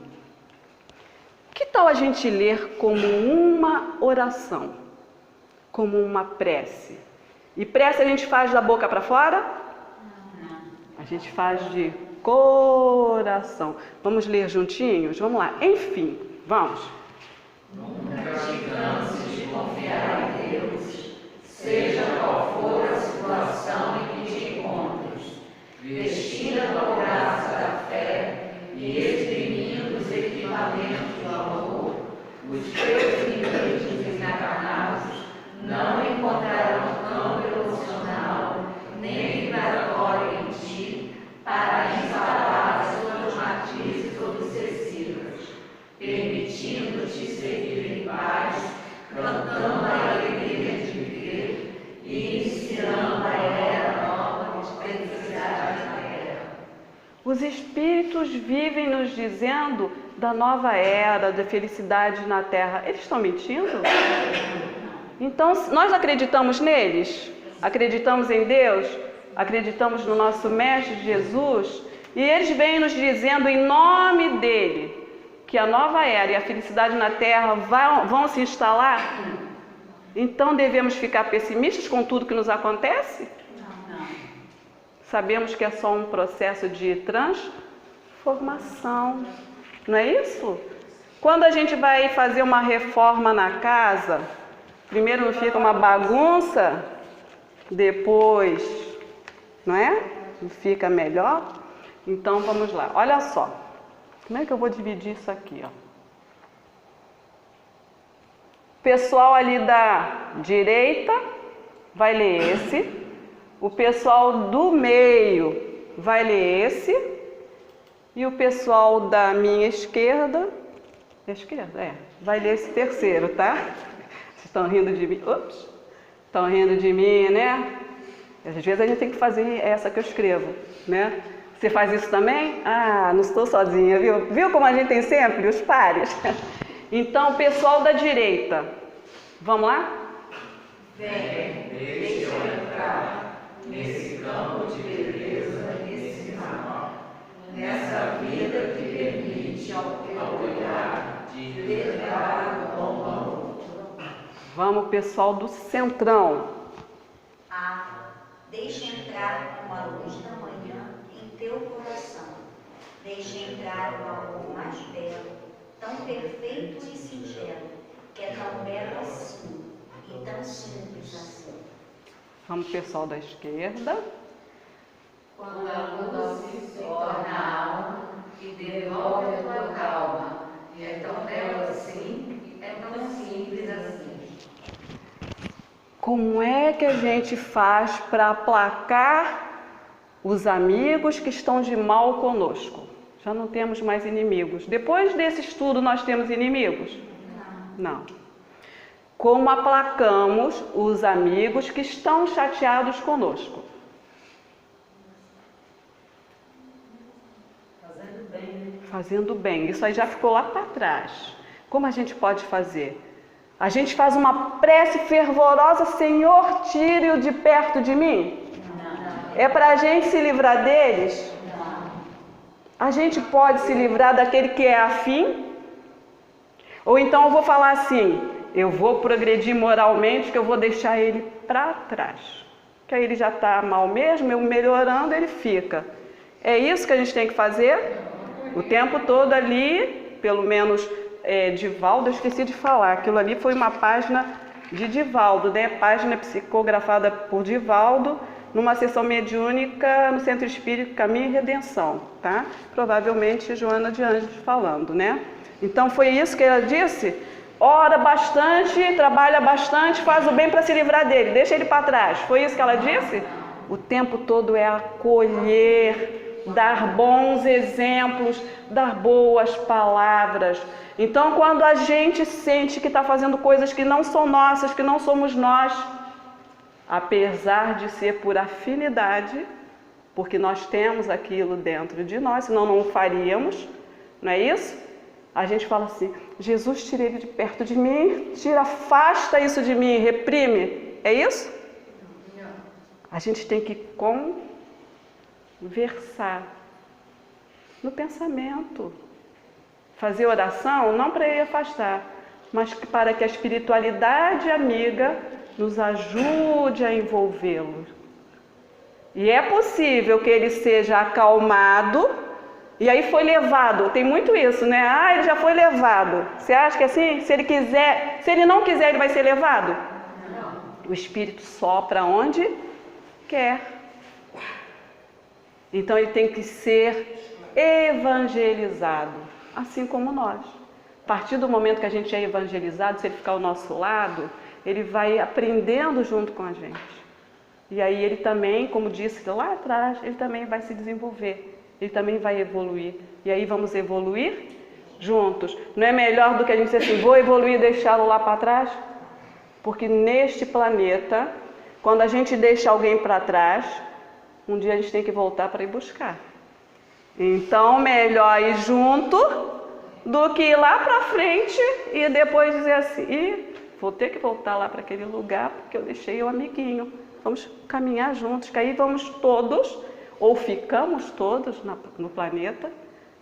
Que tal a gente ler como uma oração? Como uma prece? E prece a gente faz da boca para fora? A gente faz de coração. Vamos ler juntinhos? Vamos lá. Enfim, vamos. Nunca te canses de confiar em Deus, seja qual for a situação em que te encontres, vestida com a graça da fé e exprimindo os equipamentos do amor, os teus inimigos desencarnados não encontrarão campo emocional nem vibratório em ti para instalar as suas matizes obsessivas, permitindo-te seguir em paz, cantando a alegria de viver e inspirando a era nova de felicidade na terra. Os Espíritos vivem nos dizendo da nova era, da felicidade na Terra. Eles estão mentindo? Então, nós acreditamos neles? Acreditamos em Deus? Acreditamos no nosso Mestre Jesus? E eles vêm nos dizendo em nome dele que a nova era e a felicidade na Terra vão se instalar? Então devemos ficar pessimistas com tudo que nos acontece? Não. Sabemos que é só um processo de transformação, não é isso? Quando a gente vai fazer uma reforma na casa, primeiro não fica uma bagunça, depois, não é? Não fica melhor? Então vamos lá, olha só. Como é que eu vou dividir isso aqui, ó? O pessoal ali da direita vai ler esse. O pessoal do meio vai ler esse. E o pessoal da minha esquerda, vai ler esse terceiro, tá? Vocês estão rindo de mim? Ops! Estão rindo de mim, né? Às vezes a gente tem que fazer essa que eu escrevo, né? Você faz isso também? Ah, não estou sozinha, viu? Viu como a gente tem sempre os pares? Então, pessoal da direita, vamos lá? Vem, deixa eu entrar nesse campo de beleza, nesse mar, nessa vida que permite ao teu olhar de levar o bom amor. Vamos, pessoal do centrão. Deixa entrar uma luz da manhã em teu coração. Deixa entrar o amor mais belo, tão perfeito e singelo, que é tão belo assim e tão simples assim. Vamos, pessoal da esquerda. Quando a luz se torna alma e devolve a tua calma, e é tão belo assim, e é tão simples assim. Como é que a gente faz para aplacar os amigos que estão de mal conosco? Já não temos mais inimigos. Depois desse estudo, nós temos inimigos? Não. Como aplacamos os amigos que estão chateados conosco? Fazendo bem, né? Fazendo bem. Isso aí já ficou lá para trás. Como a gente pode fazer? A gente faz uma prece fervorosa, Senhor, tire-o de perto de mim? É para a gente se livrar deles? A gente pode se livrar daquele que é afim? Ou então eu vou falar assim, eu vou progredir moralmente, que eu vou deixar ele para trás. Que aí ele já está mal mesmo, eu melhorando, ele fica. É isso que a gente tem que fazer? O tempo todo ali, pelo menos Divaldo, eu esqueci de falar, aquilo ali foi uma página de Divaldo, né? Página psicografada por Divaldo, numa sessão mediúnica no Centro Espírita Caminho e Redenção, tá? Provavelmente Joana de Anjos falando, né? Então foi isso que ela disse? Ora bastante, trabalha bastante, faz o bem para se livrar dele, deixa ele para trás. Foi isso que ela disse? O tempo todo é acolher, dar bons exemplos, dar boas palavras. Então, quando a gente sente que está fazendo coisas que não são nossas, que não somos nós, apesar de ser por afinidade, porque nós temos aquilo dentro de nós, senão não o faríamos, não é isso? A gente fala assim, Jesus, tira ele de perto de mim, afasta isso de mim, reprime. É isso? A gente tem que conversar no pensamento. Fazer oração não para ele afastar, mas para que a espiritualidade amiga nos ajude a envolvê-lo. E é possível que ele seja acalmado e aí foi levado. Tem muito isso, né? Ah, ele já foi levado. Você acha que é assim? Se ele não quiser, ele vai ser levado? Não. O Espírito sopra onde quer. Então ele tem que ser evangelizado. Assim como nós. A partir do momento que a gente é evangelizado, se ele ficar ao nosso lado, ele vai aprendendo junto com a gente. E aí ele também, como disse lá atrás, ele também vai se desenvolver. Ele também vai evoluir. E aí vamos evoluir juntos. Não é melhor do que a gente dizer assim, vou evoluir e deixá-lo lá para trás? Porque neste planeta, quando a gente deixa alguém para trás, um dia a gente tem que voltar para ir buscar. Então, melhor ir junto do que ir lá para frente e depois dizer assim, vou ter que voltar lá para aquele lugar porque eu deixei o amiguinho. Vamos caminhar juntos, que aí vamos todos, ou ficamos todos no planeta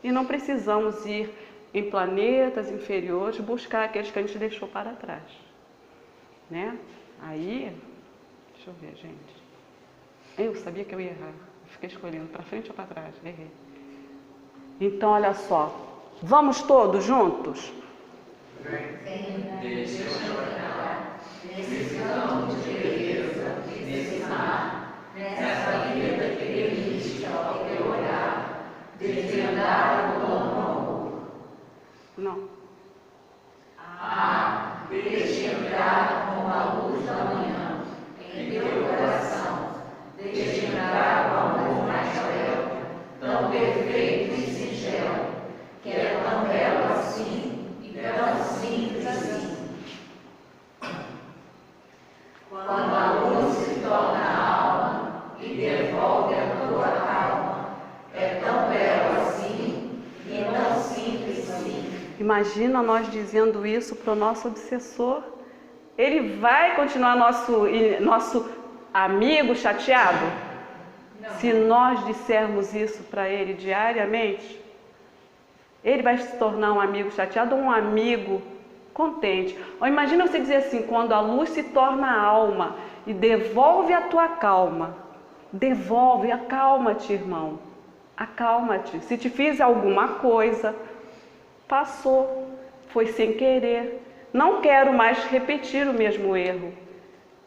e não precisamos ir em planetas inferiores buscar aqueles que a gente deixou para trás. Né? Aí, deixa eu ver, gente. Eu sabia que eu ia errar. Fiquei escolhendo para frente ou para trás. Errei. Então, olha só. Vamos todos juntos? Deixa eu entrar nesse campo de beleza, nesse mar, nessa vida que permite ao teu olhar desvendar o bom amor. Não. Deixa entrar com a luz da manhã em teu coração. Deixa entrar o amor mais belo, tão perfeito e singelo, que é tão belo assim e tão simples assim. Quando a luz se torna alma e devolve a tua calma, é Imagina nós dizendo isso para o nosso obsessor. Ele vai continuar nosso amigo chateado? Não. Se nós dissermos isso para ele diariamente, ele vai se tornar um amigo chateado ou um amigo contente. Ou imagina você dizer assim, quando a luz se torna alma e devolve a tua calma. Devolve, acalma-te, irmão. Acalma-te. Se te fiz alguma coisa, passou, foi sem querer. Não quero mais repetir o mesmo erro.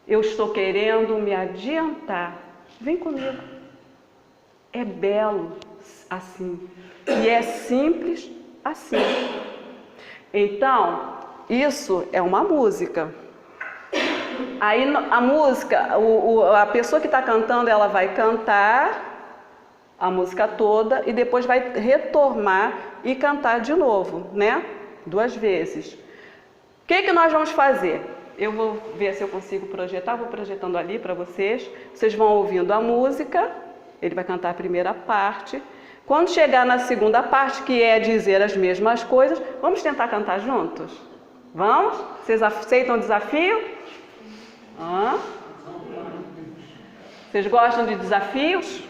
Eu estou querendo me adiantar. Vem comigo. É belo assim. E é simples assim. Então, isso é uma música. Aí a música, a pessoa que está cantando, ela vai cantar a música toda e depois vai retomar e cantar de novo, né? 2 vezes. O que nós vamos fazer? Eu vou ver se eu consigo projetar, vou projetando ali para vocês. Vocês vão ouvindo a música, ele vai cantar a primeira parte. Quando chegar na segunda parte, que é dizer as mesmas coisas, vamos tentar cantar juntos? Vamos? Vocês aceitam o desafio? Vocês gostam de desafios?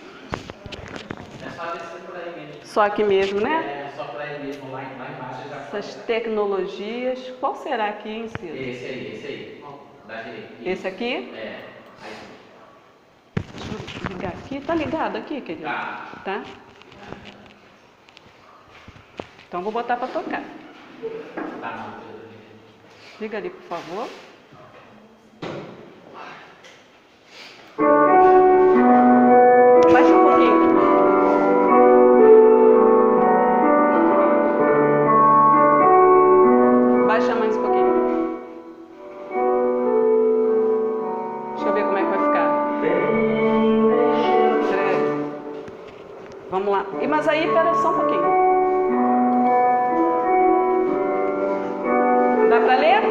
É só descer por aí mesmo. Só aqui mesmo, né? É só por aí mesmo, lá embaixo já. Essas tecnologias. Qual será aqui, hein, Ciro? Esse aí. Da direita. Esse aqui? É. Aí. Deixa eu ligar aqui. Tá ligado aqui, querido? Tá? Então vou botar para tocar. Tá, não. Liga ali, por favor. Baixa um pouquinho. Baixa mais um pouquinho. Deixa eu ver como é que vai ficar. Vamos lá. Mas aí, espera só um pouquinho. Dá para ler?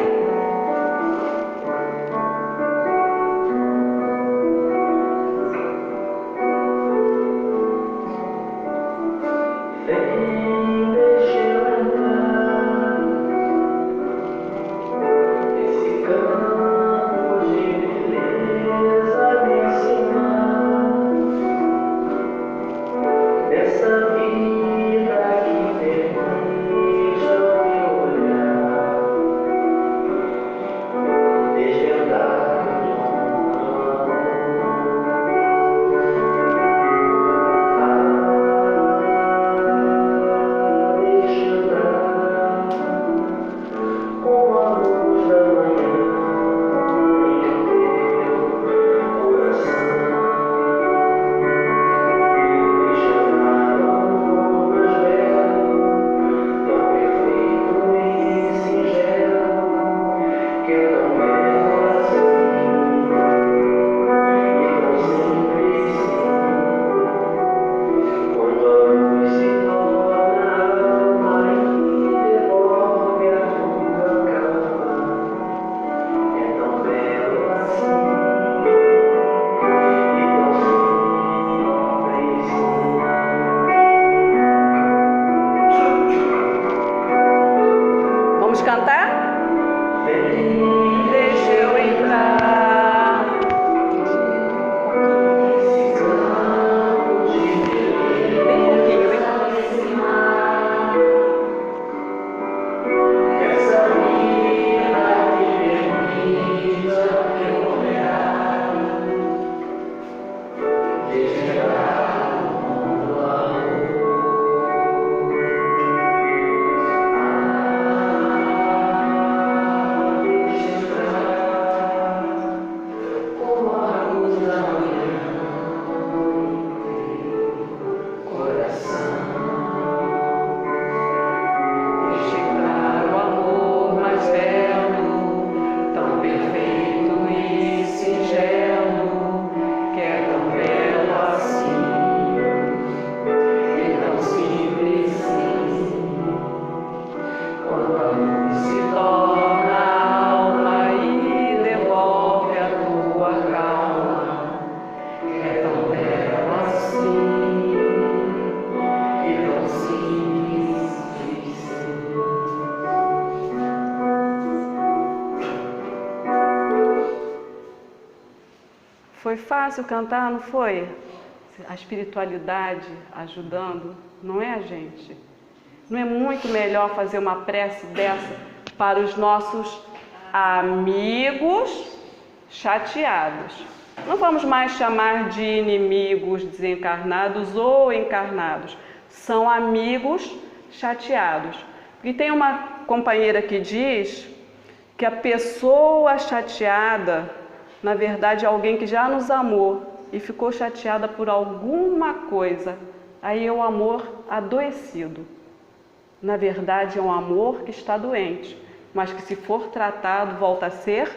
Foi fácil cantar, não foi? A espiritualidade ajudando, não é, gente? Não é muito melhor fazer uma prece dessa para os nossos amigos chateados? Não vamos mais chamar de inimigos desencarnados ou encarnados. São amigos chateados. E tem uma companheira que diz que a pessoa chateada, na verdade, é alguém que já nos amou e ficou chateada por alguma coisa. Aí é o amor adoecido. Na verdade, é um amor que está doente, mas que, se for tratado, volta a ser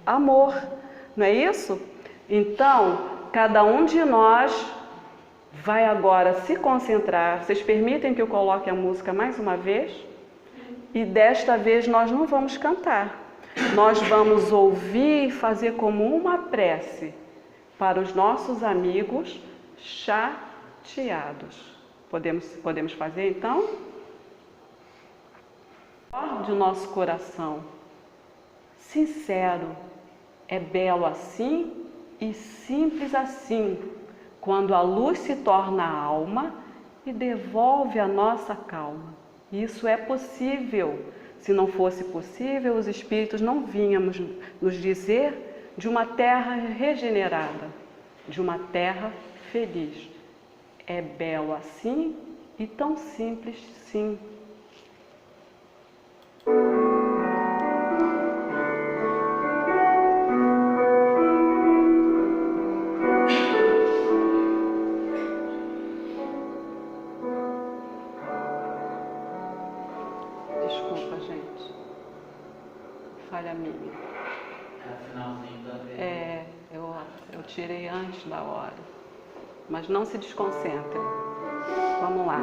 amor. Não é isso? Então, cada um de nós vai agora se concentrar. Vocês permitem que eu coloque a música mais uma vez? E desta vez nós não vamos cantar. Nós vamos ouvir e fazer como uma prece para os nossos amigos chateados. Podemos fazer então? De nosso coração, sincero, é belo assim e simples assim, quando a luz se torna alma e devolve a nossa calma. Isso é possível. Se não fosse possível, os espíritos não vinham nos dizer de uma terra regenerada, de uma terra feliz. É belo assim e tão simples, sim. Desculpa, gente. Falha minha. É o finalzinho da vez. É, eu tirei antes da hora. Mas não se desconcentrem. Vamos lá.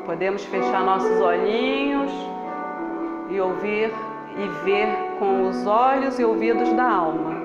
Podemos fechar nossos olhinhos e ouvir e ver com os olhos e ouvidos da alma.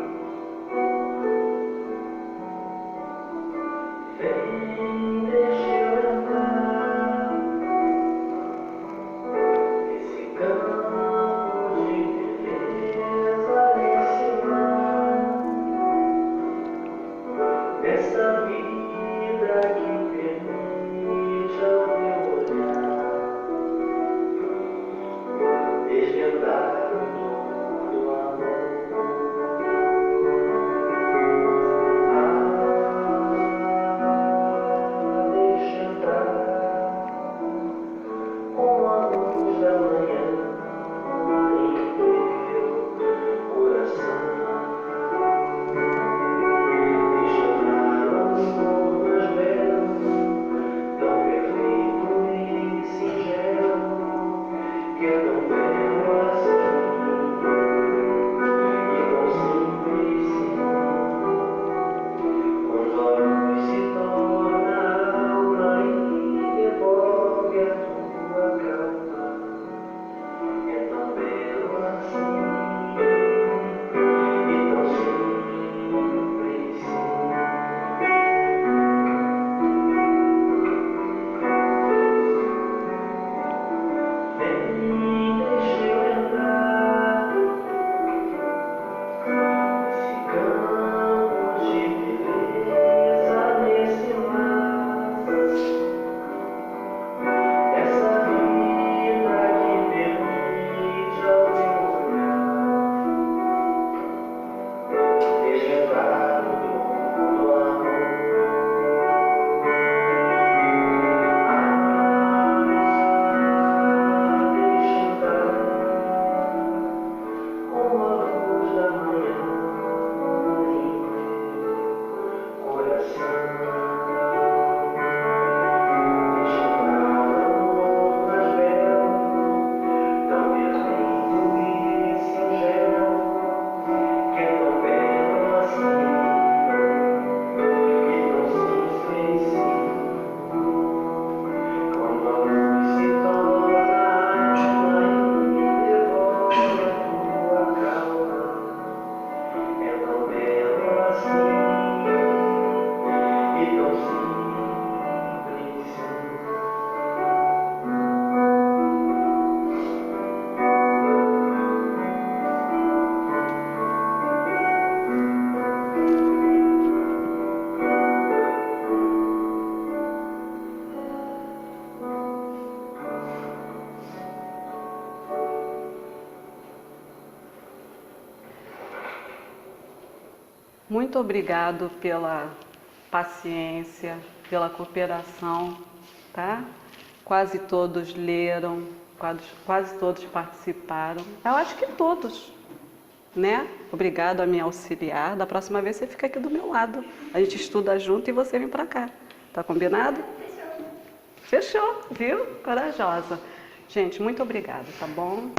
Muito obrigado pela paciência, pela cooperação, tá? Quase todos leram, quase todos participaram. Eu acho que todos, né? Obrigado a me auxiliar. Da próxima vez você fica aqui do meu lado. A gente estuda junto e você vem para cá. Tá combinado? Fechou, viu? Corajosa. Gente, muito obrigada, tá bom?